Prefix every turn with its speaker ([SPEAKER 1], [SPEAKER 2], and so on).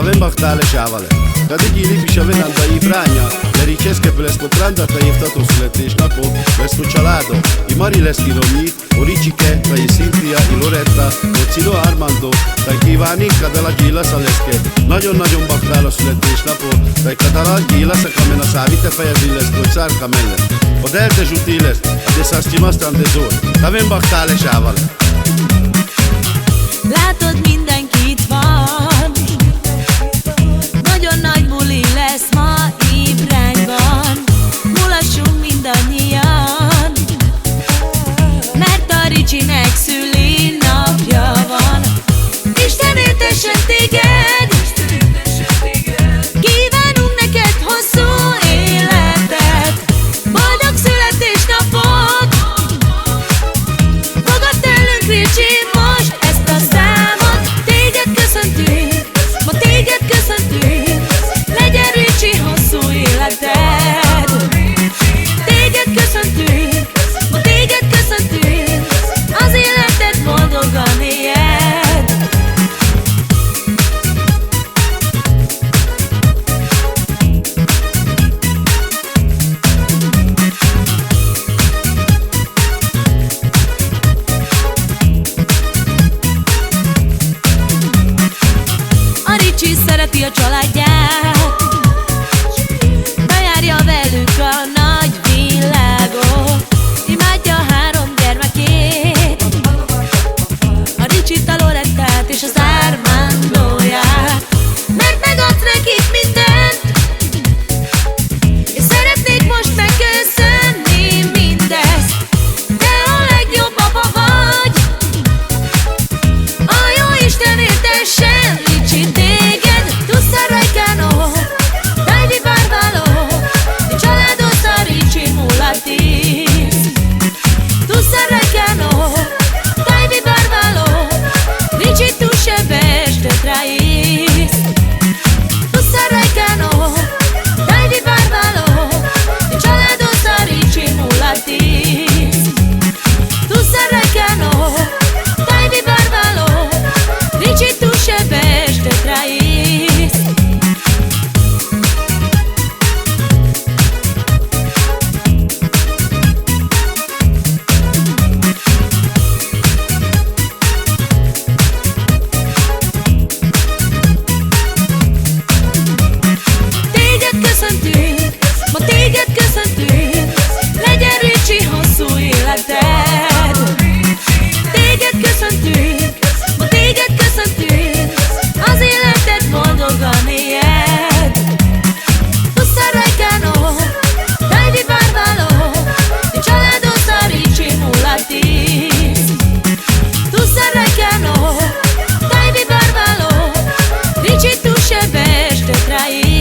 [SPEAKER 1] T'avem bactale sciavale Ca de ghili pisciaven andai bragna Le ricesche per l'escontranda ta jeftato sulle tesnapo Questo cialado I mari l'eschironi Oriciche ta Sintia I Loretta Mozino Armando Ta Kivani Kadala gila salesche Nagyon bactale sulle tesnapo Ta Kadala gila sa kamena savite fejezilles Kocsár kamelle Od elte zsutiles De szasztimasztan de zor T'avem bactale sciavale
[SPEAKER 2] Látod, mindenki itt van. Nagyon nagy buli lesz ma Ibrányban. Mulassunk mindannyian, mert a Ricsinek szülinapja van. Isten éltessen téged, kívánunk neked hosszú életet, boldog születésnapot. Fogad tőlünk, Ricsi, most ezt a számot. Téged köszöntünk, ma téged köszöntünk, legyen Ricsi hosszú életed. Téged köszöntünk, ma téged köszöntünk, az életed boldogan éljed. A Ricsi szereti a családját, bejárja velük a nagy világot, imádja a 3 gyermekét, a Ricsit, a Lorettát és az Armandóját, mert megadsz nekik mindent, és szeretnék most megköszönni mindezt. Te a legjobb apa vagy, a jó Isten éltessen Ricsi téged. Tu sarai cano, dai di barbalo, il cialado sta Ricci mulatis. Tu sarai cano, dai di barbalo, Ricci tu șebești te trais. Tu sarai cano, dai di barbalo, il cialado sta Ricci mulatis. Tu sarai cano, dai di barbalo, Ricci tu șebești te trais. Téged köszöntünk, ma téged köszöntünk, legyen Ricsi hosszú életed. Téged köszöntünk, ma téged köszöntünk, az életed boldogan éljed. Tu sarai cano, dai di barbalo, il cialado sta Ricci mulatis. Tu sarai cano, dai di barbalo, Ricci tu șebești te trais.